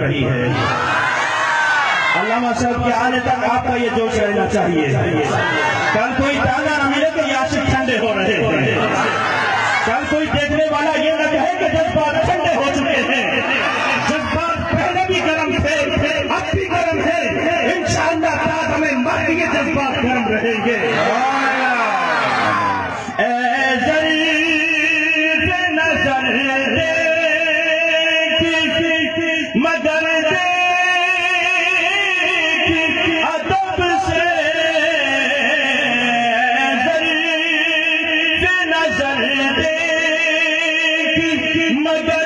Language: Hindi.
रही है। अल्लामा साहब के आने तक आपका ये जोश रहना चाहिए। कल कोई ताना न मिले कि आशिक ठंडे हो रहे हैं, कल कोई देखने वाला ये न कहे कि जज्बात ठंडे हो चुके हैं। जज्बात पहले भी गर्म थे, अब भी गर्म है। इंशाअल्लाह ताला हमें मर के जज्बात गर्म रहेंगे। मगर अदब से नजर दे, मगर